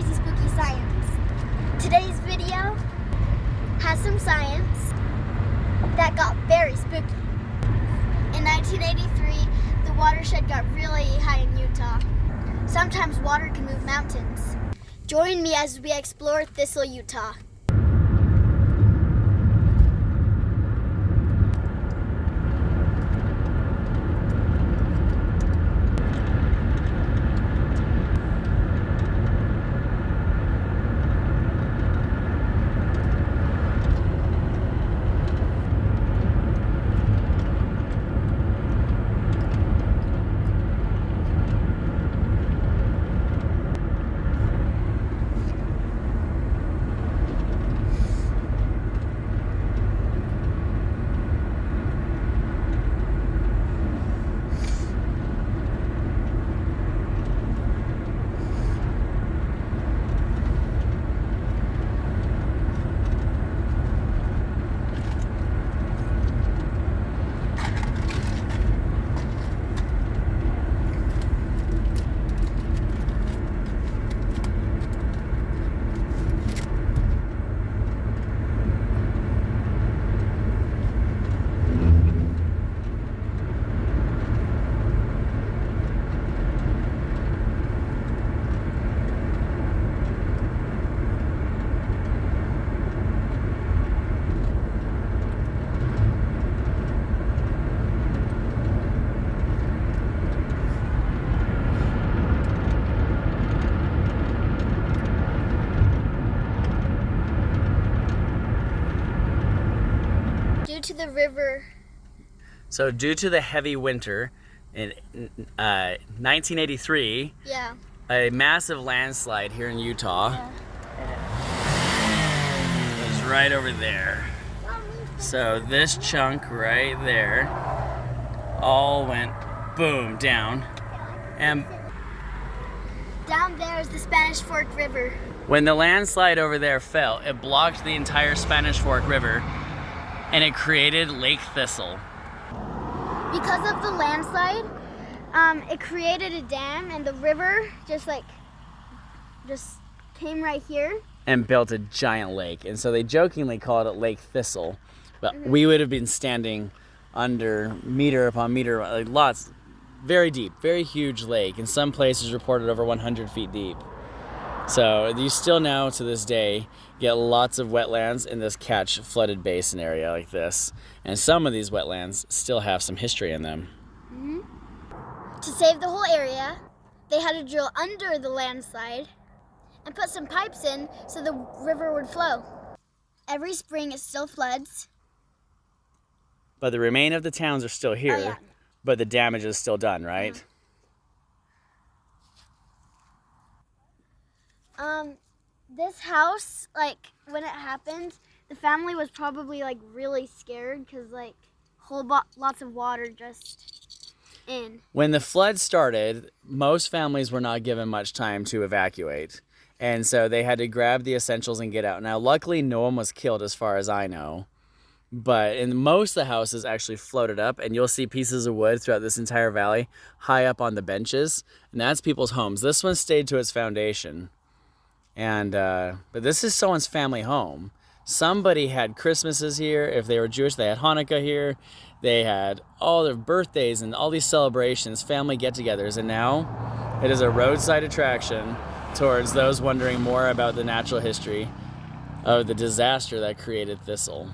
crazy spooky science. Today's video has some science that got very spooky. In 1983, the watershed got really high in Utah. Sometimes water can move mountains. Join me as we explore Thistle, Utah. To the river. So due to the heavy winter in 1983, a massive landslide here in Utah was right over there. So this chunk right there all went boom down, and down there is the Spanish Fork River. When the landslide over there fell, it blocked the entire Spanish Fork River and it created Lake Thistle. Because of the landslide, it created a dam, and the river just came right here and built a giant lake. And so they jokingly called it Lake Thistle, but we would have been standing under meter upon meter, like lots, very deep, very huge lake. In some places reported over 100 feet deep. So you still now, to this day, get lots of wetlands in this catch flooded basin area like this. And some of these wetlands still have some history in them. To save the whole area, they had to drill under the landslide and put some pipes in so the river would flow. Every spring it still floods. But the remain of the towns are still here, but the damage is still done, right? This house, when it happened, the family was probably really scared because lots of water just in. When the flood started, most families were not given much time to evacuate. And so they had to grab the essentials and get out. Now, luckily, no one was killed as far as I know. But in most of the houses actually floated up, and you'll see pieces of wood throughout this entire valley high up on the benches. And that's people's homes. This one stayed to its foundation. And but this is someone's family home. Somebody had Christmases here. If they were Jewish, they had Hanukkah here. They had all their birthdays and all these celebrations, family get-togethers, and now it is a roadside attraction towards those wondering more about the natural history of the disaster that created Thistle.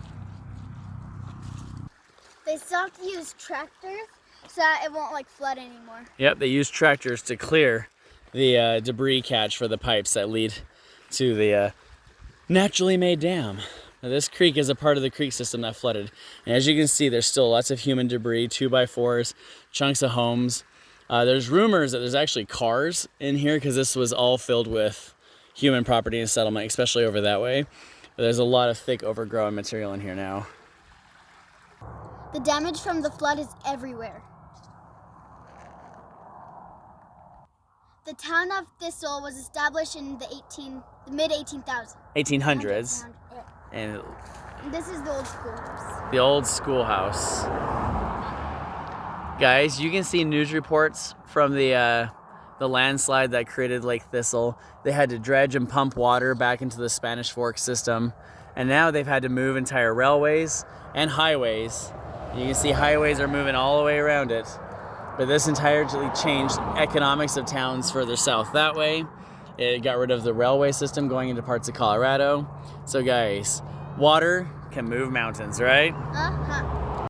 They stopped to use tractors so that it won't flood anymore. Yep, they used tractors to clear the debris catch for the pipes that lead to the naturally made dam. Now, this creek is a part of the creek system that flooded. And as you can see, there's still lots of human debris, 2x4s, chunks of homes. There's rumors that there's actually cars in here because this was all filled with human property and settlement, especially over that way. But there's a lot of thick overgrown material in here now. The damage from the flood is everywhere. The town of Thistle was established in the mid-1800s. 1800s. And this is the old schoolhouse. The old schoolhouse. Guys, you can see news reports from the the landslide that created Lake Thistle. They had to dredge and pump water back into the Spanish Fork system. And now they've had to move entire railways and highways. You can see highways are moving all the way around it. But this entirely changed economics of towns further south that way. It got rid of the railway system going into parts of Colorado. So guys, water can move mountains, right? Uh-huh.